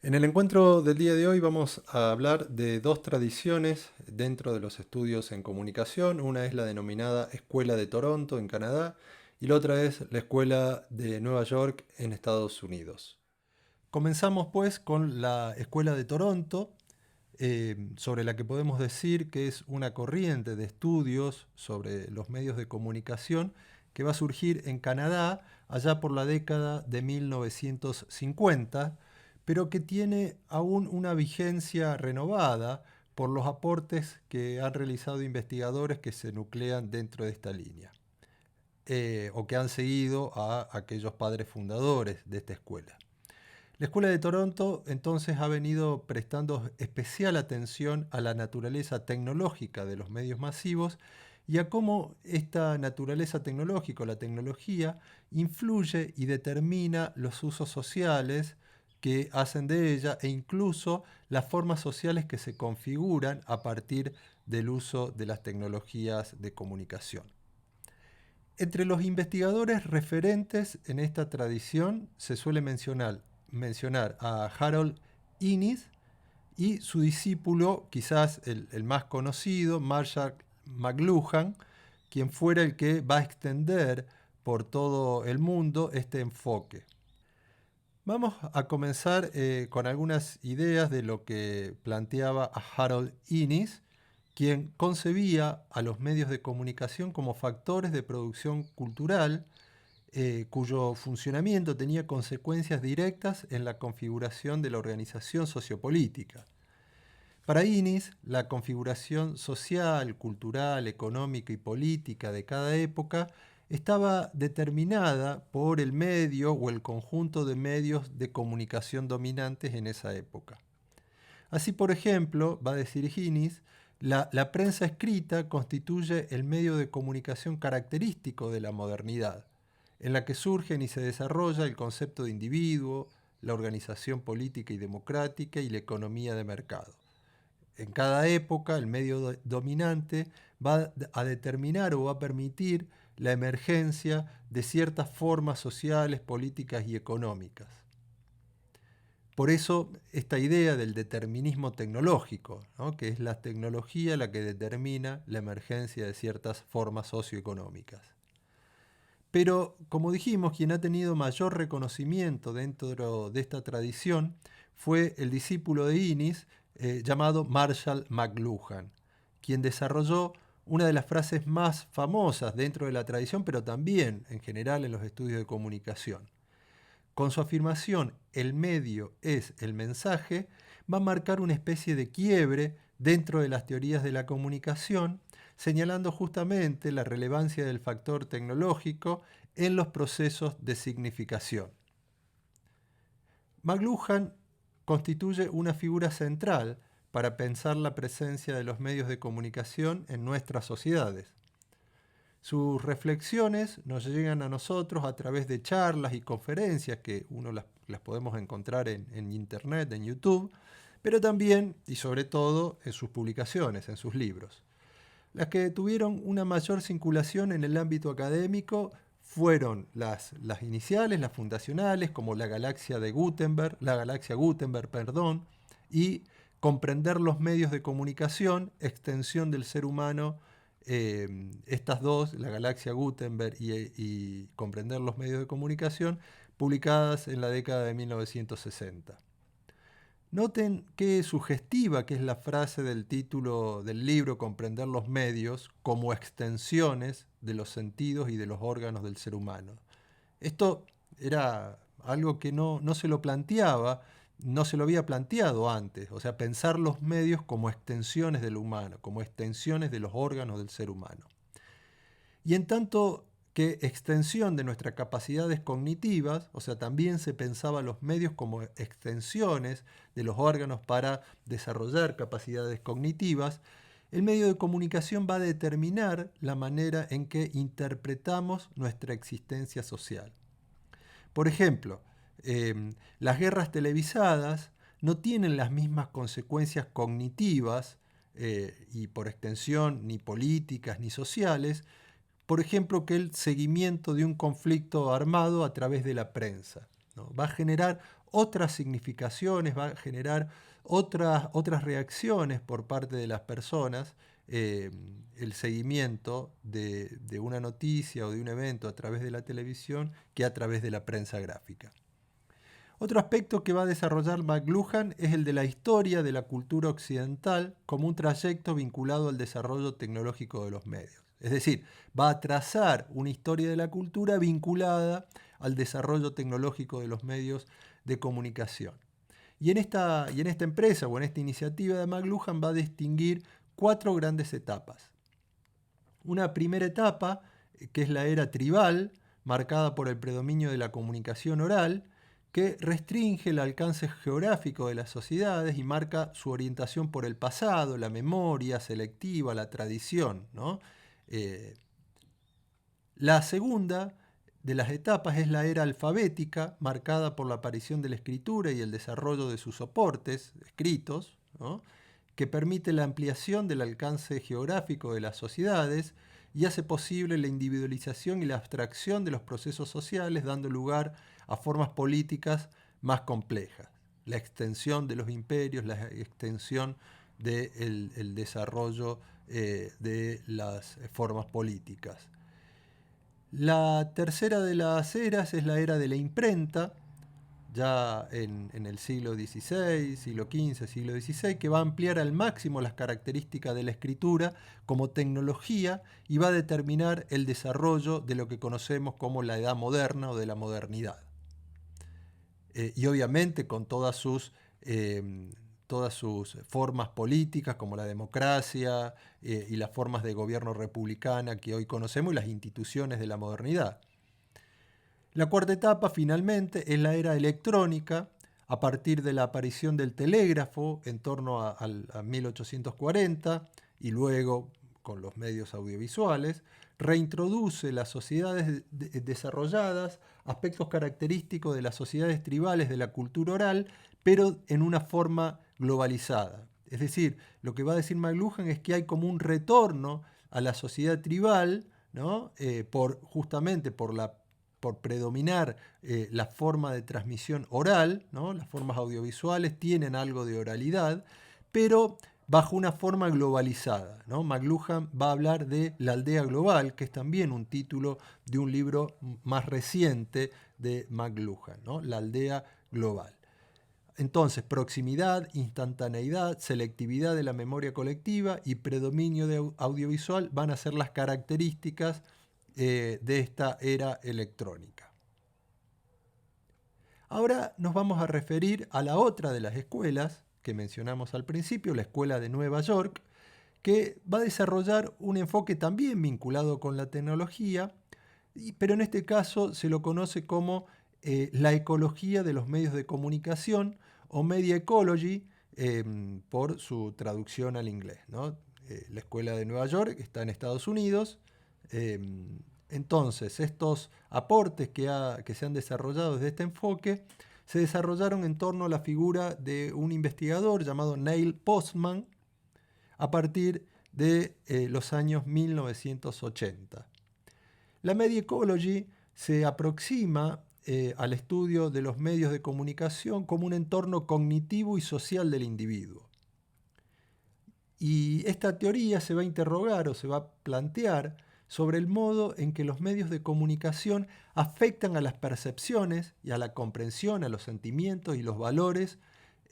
En el encuentro del día de hoy vamos a hablar de dos tradiciones dentro de los estudios en comunicación. Una es la denominada Escuela de Toronto en Canadá y la otra es la Escuela de Nueva York en Estados Unidos. Comenzamos pues con la Escuela de Toronto, sobre la que podemos decir que es una corriente de estudios sobre los medios de comunicación que va a surgir en Canadá allá por la década de 1950, pero que tiene aún una vigencia renovada por los aportes que han realizado investigadores que se nuclean dentro de esta línea, o que han seguido a aquellos padres fundadores de esta escuela. La Escuela de Toronto entonces ha venido prestando especial atención a la naturaleza tecnológica de los medios masivos y a cómo esta naturaleza tecnológica, la tecnología, influye y determina los usos sociales que hacen de ella e incluso las formas sociales que se configuran a partir del uso de las tecnologías de comunicación. Entre los investigadores referentes en esta tradición se suele mencionar a Harold Innis y su discípulo, quizás el más conocido, Marshall McLuhan, quien fuera el que va a extender por todo el mundo este enfoque. Vamos a comenzar con algunas ideas de lo que planteaba a Harold Innis, quien concebía a los medios de comunicación como factores de producción cultural, cuyo funcionamiento tenía consecuencias directas en la configuración de la organización sociopolítica. Para Innis, la configuración social, cultural, económica y política de cada época estaba determinada por el medio o el conjunto de medios de comunicación dominantes en esa época. Así, por ejemplo, va a decir Innis, la prensa escrita constituye el medio de comunicación característico de la modernidad, en la que surgen y se desarrolla el concepto de individuo, la organización política y democrática y la economía de mercado. En cada época, el medio dominante va a determinar o va a permitir la emergencia de ciertas formas sociales, políticas y económicas. Por eso, esta idea del determinismo tecnológico, ¿no?, que es la tecnología la que determina la emergencia de ciertas formas socioeconómicas. Pero, como dijimos, quien ha tenido mayor reconocimiento dentro de esta tradición fue el discípulo de Innis, llamado Marshall McLuhan, quien desarrolló una de las frases más famosas dentro de la tradición, pero también en general en los estudios de comunicación. Con su afirmación, el medio es el mensaje, va a marcar una especie de quiebre dentro de las teorías de la comunicación, señalando justamente la relevancia del factor tecnológico en los procesos de significación. McLuhan constituye una figura central para pensar la presencia de los medios de comunicación en nuestras sociedades. Sus reflexiones nos llegan a nosotros a través de charlas y conferencias que uno las podemos encontrar en internet, en YouTube, pero también y sobre todo en sus publicaciones, en sus libros. Las que tuvieron una mayor circulación en el ámbito académico fueron las iniciales, las fundacionales, como la galaxia Gutenberg, y comprender los medios de comunicación, extensión del ser humano. Estas dos, la galaxia Gutenberg y comprender los medios de comunicación, publicadas en la década de 1960. Noten qué sugestiva que es la frase del título del libro Comprender los medios como extensiones de los sentidos y de los órganos del ser humano. Esto era algo que no se lo planteaba, no se lo había planteado antes, o sea, pensar los medios como extensiones del humano, como extensiones de los órganos del ser humano. Y en tanto que extensión de nuestras capacidades cognitivas, o sea, también se pensaba los medios como extensiones de los órganos para desarrollar capacidades cognitivas, el medio de comunicación va a determinar la manera en que interpretamos nuestra existencia social. Por ejemplo, las guerras televisadas no tienen las mismas consecuencias cognitivas y por extensión ni políticas ni sociales, por ejemplo, que el seguimiento de un conflicto armado a través de la prensa, ¿no? Va a generar otras significaciones, va a generar otras reacciones por parte de las personas, el seguimiento de una noticia o de un evento a través de la televisión que a través de la prensa gráfica. Otro aspecto que va a desarrollar McLuhan es el de la historia de la cultura occidental como un trayecto vinculado al desarrollo tecnológico de los medios. Es decir, va a trazar una historia de la cultura vinculada al desarrollo tecnológico de los medios de comunicación. Y en esta empresa o en esta iniciativa de McLuhan va a distinguir 4 grandes etapas. Una primera etapa, que es la era tribal, marcada por el predominio de la comunicación oral, que restringe el alcance geográfico de las sociedades y marca su orientación por el pasado, la memoria selectiva, la tradición, ¿no? La segunda de las etapas es la era alfabética, marcada por la aparición de la escritura y el desarrollo de sus soportes escritos, ¿no? Que permite la ampliación del alcance geográfico de las sociedades y hace posible la individualización y la abstracción de los procesos sociales, dando lugar a formas políticas más complejas. La extensión de los imperios, la extensión del desarrollo de las formas políticas. La tercera de las eras es la era de la imprenta, ya en el siglo XVI, siglo XV, siglo XVI, que va a ampliar al máximo las características de la escritura como tecnología y va a determinar el desarrollo de lo que conocemos como la edad moderna o de la modernidad. Y obviamente con todas sus formas políticas como la democracia y las formas de gobierno republicana que hoy conocemos y las instituciones de la modernidad. La cuarta etapa, finalmente, es la era electrónica, a partir de la aparición del telégrafo en torno a 1840 y luego con los medios audiovisuales, reintroduce las sociedades desarrolladas, aspectos característicos de las sociedades tribales de la cultura oral, pero en una forma globalizada. Es decir, lo que va a decir McLuhan es que hay como un retorno a la sociedad tribal, ¿no? Justamente por predominar la forma de transmisión oral, ¿no? Las formas audiovisuales tienen algo de oralidad, pero bajo una forma globalizada, ¿no? McLuhan va a hablar de La aldea global, que es también un título de un libro más reciente de McLuhan, ¿no? La aldea global. Entonces, proximidad, instantaneidad, selectividad de la memoria colectiva y predominio de audiovisual van a ser las características de esta era electrónica. Ahora nos vamos a referir a la otra de las escuelas que mencionamos al principio, la Escuela de Nueva York, que va a desarrollar un enfoque también vinculado con la tecnología, pero en este caso se lo conoce como la ecología de los medios de comunicación o Media Ecology, por su traducción al inglés, ¿no? La Escuela de Nueva York está en Estados Unidos. Entonces, estos aportes que se han desarrollado desde este enfoque se desarrollaron en torno a la figura de un investigador llamado Neil Postman a partir de los años 1980. La Media Ecology se aproxima al estudio de los medios de comunicación como un entorno cognitivo y social del individuo. Y esta teoría se va a interrogar o se va a plantear sobre el modo en que los medios de comunicación afectan a las percepciones y a la comprensión, a los sentimientos y los valores,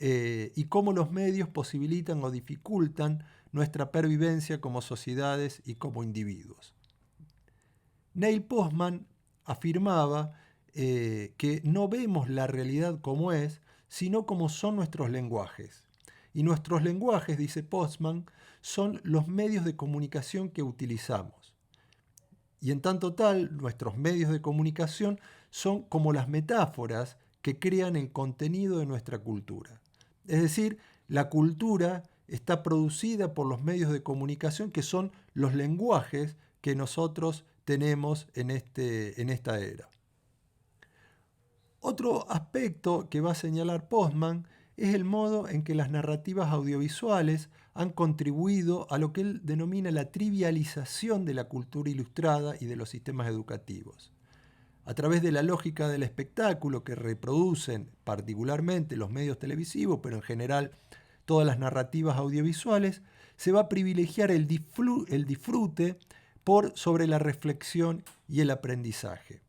y cómo los medios posibilitan o dificultan nuestra pervivencia como sociedades y como individuos. Neil Postman afirmaba que no vemos la realidad como es, sino como son nuestros lenguajes. Y nuestros lenguajes, dice Postman, son los medios de comunicación que utilizamos. Y en tanto tal, nuestros medios de comunicación son como las metáforas que crean el contenido de nuestra cultura. Es decir, la cultura está producida por los medios de comunicación que son los lenguajes que nosotros tenemos en esta era. Otro aspecto que va a señalar Postman es el modo en que las narrativas audiovisuales han contribuido a lo que él denomina la trivialización de la cultura ilustrada y de los sistemas educativos. a través de la lógica del espectáculo que reproducen particularmente los medios televisivos, pero en general todas las narrativas audiovisuales, se va a privilegiar el disfrute por sobre la reflexión y el aprendizaje.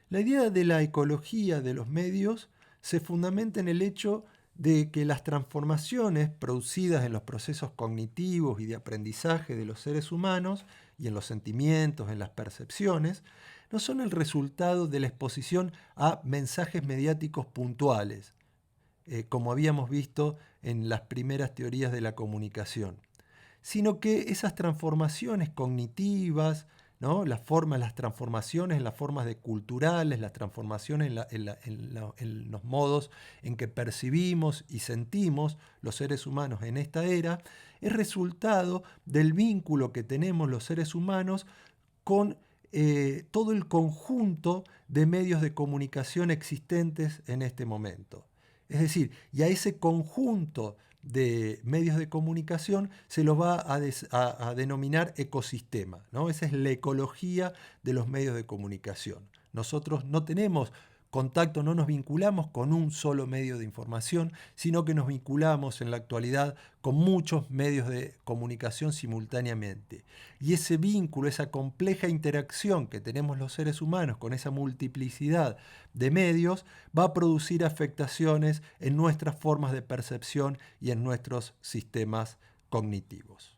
La idea de la ecología de los medios se fundamenta en el hecho de que las transformaciones producidas en los procesos cognitivos y de aprendizaje de los seres humanos y en los sentimientos, en las percepciones, no son el resultado de la exposición a mensajes mediáticos puntuales, como habíamos visto en las primeras teorías de la comunicación, sino que esas transformaciones cognitivas, ¿no? Las transformaciones en las formas culturales, las transformaciones en los modos en que percibimos y sentimos los seres humanos en esta era, es resultado del vínculo que tenemos los seres humanos con todo el conjunto de medios de comunicación existentes en este momento. Es decir, y a ese conjunto de medios de comunicación se los va a denominar ecosistema, ¿no? Esa es la ecología de los medios de comunicación. Nosotros no tenemos contacto, no nos vinculamos con un solo medio de información, sino que nos vinculamos en la actualidad con muchos medios de comunicación simultáneamente. Y ese vínculo, esa compleja interacción que tenemos los seres humanos con esa multiplicidad de medios, va a producir afectaciones en nuestras formas de percepción y en nuestros sistemas cognitivos.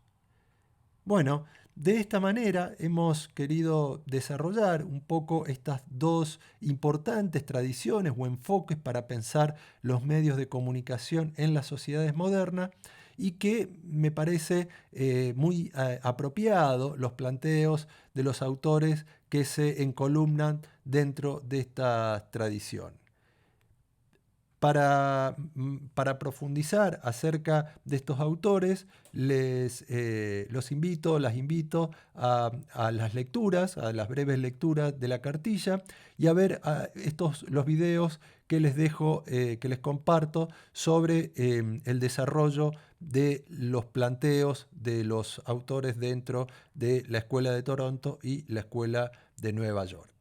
Bueno, de esta manera hemos querido desarrollar un poco estas dos importantes tradiciones o enfoques para pensar los medios de comunicación en las sociedades modernas y que me parece muy apropiado los planteos de los autores que se encolumnan dentro de esta tradición. Para profundizar acerca de estos autores, las invito a las lecturas, a las breves lecturas de la cartilla y a ver los videos que les dejo, que les comparto sobre el desarrollo de los planteos de los autores dentro de la Escuela de Toronto y la Escuela de Nueva York.